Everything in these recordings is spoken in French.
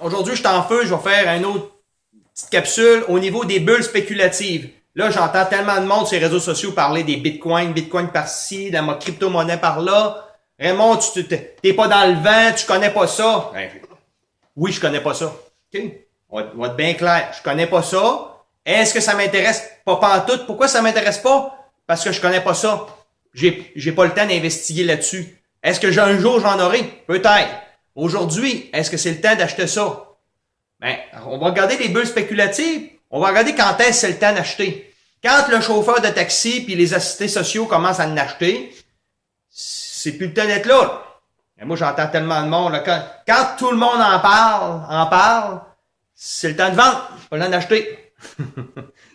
Aujourd'hui, je suis en feu, je vais faire une autre petite capsule au niveau des bulles spéculatives. Là, j'entends tellement de monde sur les réseaux sociaux parler des bitcoins par-ci, de ma crypto-monnaie par-là. Raymond, tu t'es pas dans le vent, tu connais pas ça. Oui, je connais pas ça. OK? On va être bien clair. Je connais pas ça. Est-ce que ça m'intéresse? Pas pantoute. Pourquoi ça m'intéresse pas? Parce que je connais pas ça. J'ai pas le temps d'investiguer là-dessus. Est-ce que un jour j'en aurai? Peut-être. Aujourd'hui, est-ce que c'est le temps d'acheter ça? Ben, on va regarder les bulles spéculatives. On va regarder quand est-ce que c'est le temps d'acheter. Quand le chauffeur de taxi puis les assistés sociaux commencent à en acheter, c'est plus le temps d'être là. Et moi, j'entends tellement de monde. Là, quand tout le monde en parle, c'est le temps de vendre. C'est pas le temps d'acheter.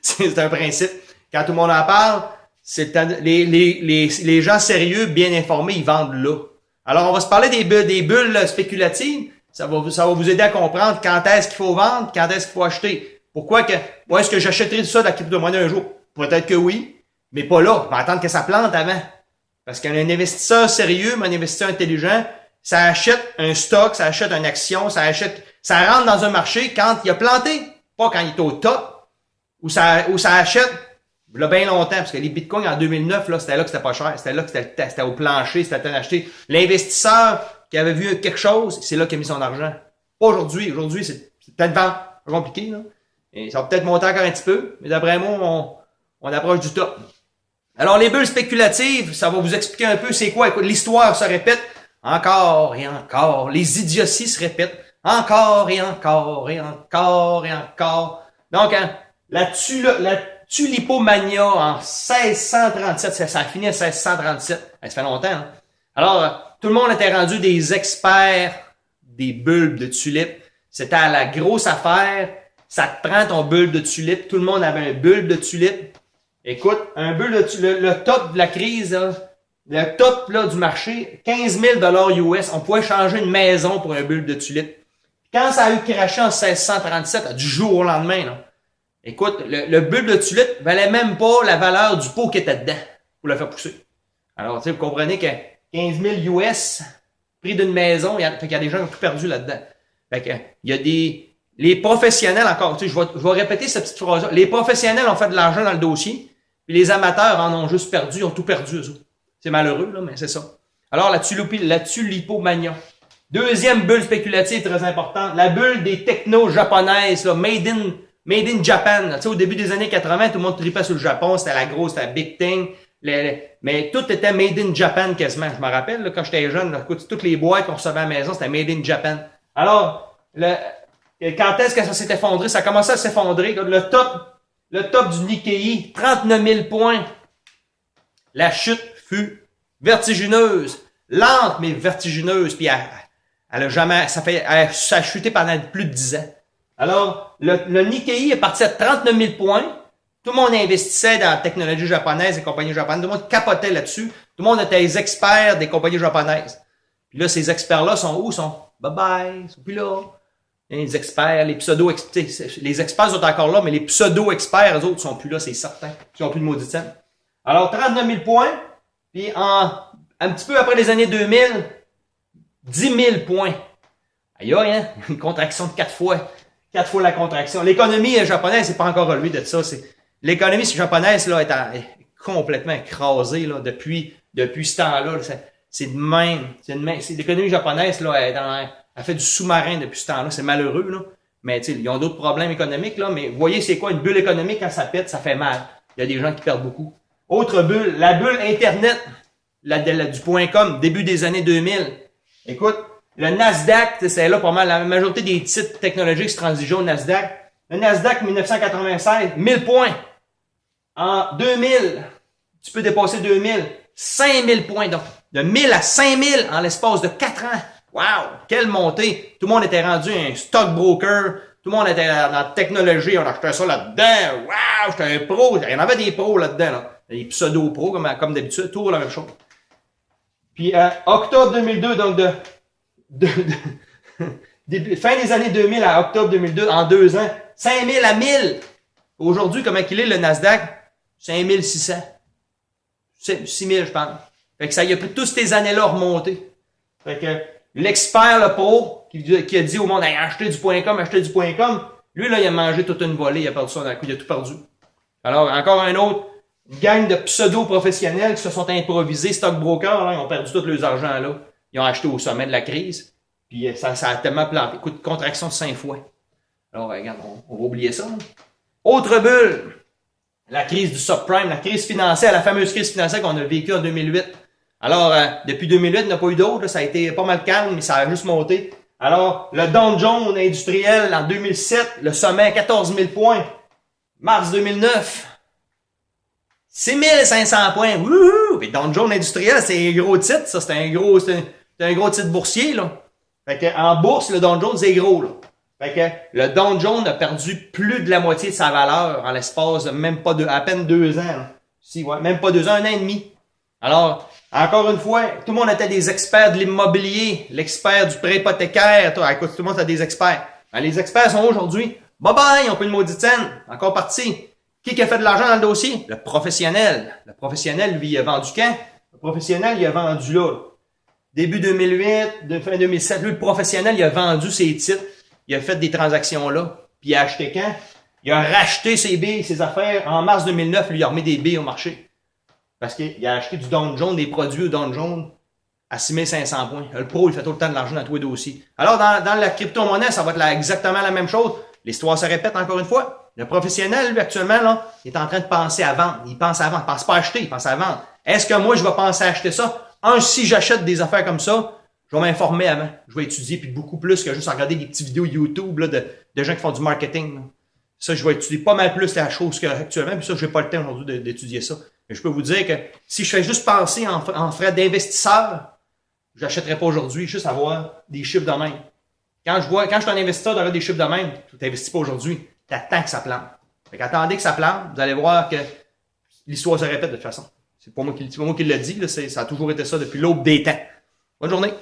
C'est un principe. Quand tout le monde en parle, c'est le temps de, les gens sérieux, bien informés, ils vendent là. Alors, on va se parler des bulles spéculatives. Ça va vous aider à comprendre quand est-ce qu'il faut vendre, quand est-ce qu'il faut acheter. Pourquoi que, est-ce que j'achèterai ça de la crypto-monnaie un jour? Peut-être que oui, mais pas là. On va attendre que ça plante avant. Parce qu'un investisseur sérieux, un investisseur intelligent, ça achète un stock, ça achète une action, ça rentre dans un marché quand il a planté, pas quand il est au top, ou ça achète, là, bien longtemps, parce que les bitcoins en 2009, là, c'était là que c'était pas cher, c'était là que c'était au plancher, c'était à acheter. L'investisseur qui avait vu quelque chose, c'est là qu'il a mis son argent. Pas aujourd'hui. Aujourd'hui, c'est peut-être pas compliqué, là. Et ça va peut-être monter encore un petit peu, mais d'après moi, on approche du top. Alors, les bulles spéculatives, ça va vous expliquer un peu c'est quoi. Écoute, l'histoire se répète encore et encore. Les idioties se répètent encore et encore et encore et encore. Donc, hein, la tulipomania en 1637, ça a fini en 1637. Ça fait longtemps, hein? Alors, tout le monde était rendu des experts des bulbes de tulipes. C'était à la grosse affaire. Ça te prend ton bulbe de tulipe. Tout le monde avait un bulbe de tulipe. Écoute, un bulbe de tulipe, le top de la crise, là, le top là, du marché, 15 000 US. On pouvait changer une maison pour un bulbe de tulipe. Quand ça a eu craché en 1637, du jour au lendemain, là, écoute, le bulbe de tulipe valait même pas la valeur du pot qui était dedans pour le faire pousser. Alors, tu sais, vous comprenez que 15 000 US, prix d'une maison, il y a des gens qui ont tout perdu là-dedans. Fait que, il y a les professionnels encore, tu sais, je vais répéter cette petite phrase-là. Les professionnels ont fait de l'argent dans le dossier, puis les amateurs en ont juste perdu, ils ont tout perdu, eux autres. C'est malheureux, là, mais c'est ça. Alors, la tulipomania. Deuxième bulle spéculative très importante, la bulle des technos japonaises, là, made in Japan. Tu sais, au début des années 80, tout le monde tripait sur le Japon, c'était la grosse, c'était la big thing. Mais tout était made in Japan quasiment. Je me rappelle, là, quand j'étais jeune, là, écoute, toutes les boîtes qu'on recevait à la maison, c'était made in Japan. Alors, quand est-ce que ça s'est effondré? Ça a commencé à s'effondrer. Le top du Nikkei, 39 000 points. La chute fut vertigineuse. Lente, mais vertigineuse. Puis elle a jamais, ça a chuté pendant plus de 10 ans. Alors, le Nikkei est parti à 39 000 points. Tout le monde investissait dans la technologie japonaise, les compagnies japonaises. Tout le monde capotait là-dessus. Tout le monde était les experts des compagnies japonaises. Puis là, ces experts-là sont où? Ils sont bye-bye, ils sont plus là. Les experts, les pseudo-experts, les experts sont encore là, mais les pseudo-experts, eux autres, sont plus là, c'est certain. Ils n'ont plus de maudit temps. Alors, 39 000 points, puis un petit peu après les années 2000, 10 000 points. Aïe, hein? Une contraction de 4 fois. 4 fois la contraction. L'économie japonaise, c'est pas encore relevé de ça. L'économie japonaise, là, est complètement écrasée, là, depuis ce temps-là. C'est de même. L'économie japonaise, là, elle fait du sous-marin depuis ce temps-là. C'est malheureux, là. Mais, tu sais, ils ont d'autres problèmes économiques, là. Mais, vous voyez, c'est quoi une bulle économique quand ça pète? Ça fait mal. Il y a des gens qui perdent beaucoup. Autre bulle, la bulle Internet, du .com, début des années 2000. Écoute, le Nasdaq, c'est là pas mal. La majorité des titres technologiques se transigeaient au Nasdaq. Le Nasdaq 1996, 1000 points. En 2000, tu peux dépasser 2000, 5000 points. Donc, de 1000 à 5000 en l'espace de 4 ans. Wow! Quelle montée! Tout le monde était rendu un stockbroker. Tout le monde était dans la technologie. On achetait ça là-dedans. Wow! J'étais un pro. Il y en avait des pros là-dedans, là. Des pseudo-pros, comme d'habitude. Toujours la même chose. Puis, octobre 2002, donc fin des années 2000 à octobre 2002, en 2 ans, 5000 à 1000. Aujourd'hui, comment il est, le Nasdaq? 5600. 6000, je pense. Fait que ça y a pris toutes ces années-là remonter. Fait que l'expert, le pro, qui a dit au monde, hey, achetez du .com, achetez du .com, lui, là, il a mangé toute une volée, il a perdu ça d'un coup, il a tout perdu. Alors, encore un autre, une gang de pseudo-professionnels qui se sont improvisés, stockbrokers, là, ils ont perdu tout leur argent, là. Ils ont acheté au sommet de la crise, puis ça a tellement planté. Écoute, contraction de 5 fois. Alors, regarde, on va oublier ça. Hein. Autre bulle, la crise du subprime, la crise financière, la fameuse crise financière qu'on a vécue en 2008. Alors, depuis 2008, il n'y en a pas eu d'autres, ça a été pas mal calme, mais ça a juste monté. Alors, le Dow Jones industriel en 2007, le sommet à 14 000 points. Mars 2009, 6 500 points. Wouhou! Mais Dow Jones industriel, c'est un gros titre, ça, c'est un gros titre boursier, là. Fait que, en bourse, le Dow Jones, c'est gros, là. Fait que, le Dow Jones a perdu plus de la moitié de sa valeur en l'espace de même pas à peine 2 ans, là. Si, ouais, même pas 2 ans, 1 an et demi. Alors, encore une fois, tout le monde était des experts de l'immobilier, l'expert du prêt hypothécaire. Toi, écoute, tout le monde était des experts. Ben, les experts sont aujourd'hui, bye bye, ils ont plus une maudite scène, encore parti. Qui a fait de l'argent dans le dossier? Le professionnel. Le professionnel, lui, il a vendu quand? Le professionnel, il a vendu là. Début 2008, fin 2007, lui, le professionnel, il a vendu ses titres. Il a fait des transactions là. Puis il a acheté quand? Il a racheté ses billes, ses affaires. En mars 2009, lui, il a remis des billes au marché. Parce qu'il a acheté du Dow Jones, des produits au Dow Jones à 6 500 points. Le pro, il fait tout le temps de l'argent dans tous les dossiers. Alors, dans la crypto-monnaie, ça va être exactement la même chose. L'histoire se répète encore une fois. Le professionnel, lui, actuellement, là, il est en train de penser à vendre. Il pense à vendre. Il pense pas à acheter, il pense à vendre. Est-ce que moi, je vais penser à acheter ça? Si j'achète des affaires comme ça, je vais m'informer avant. Je vais étudier, puis beaucoup plus que juste regarder des petites vidéos YouTube là, de gens qui font du marketing. Là. Ça, je vais étudier pas mal plus la chose qu'actuellement, puis ça, je n'ai pas le temps aujourd'hui d'étudier ça. Mais je peux vous dire que si je fais juste penser en frais d'investisseur, je n'achèterais pas aujourd'hui, juste avoir des chiffres de même. Quand je suis un investisseur d'avoir des chiffres de même, tu n'investis pas aujourd'hui, tu attends que ça plante. Fait qu'attendez que ça plante, vous allez voir que l'histoire se répète de toute façon. C'est pas moi qui le dis, là, ça a toujours été ça depuis l'aube des temps. Bonne journée!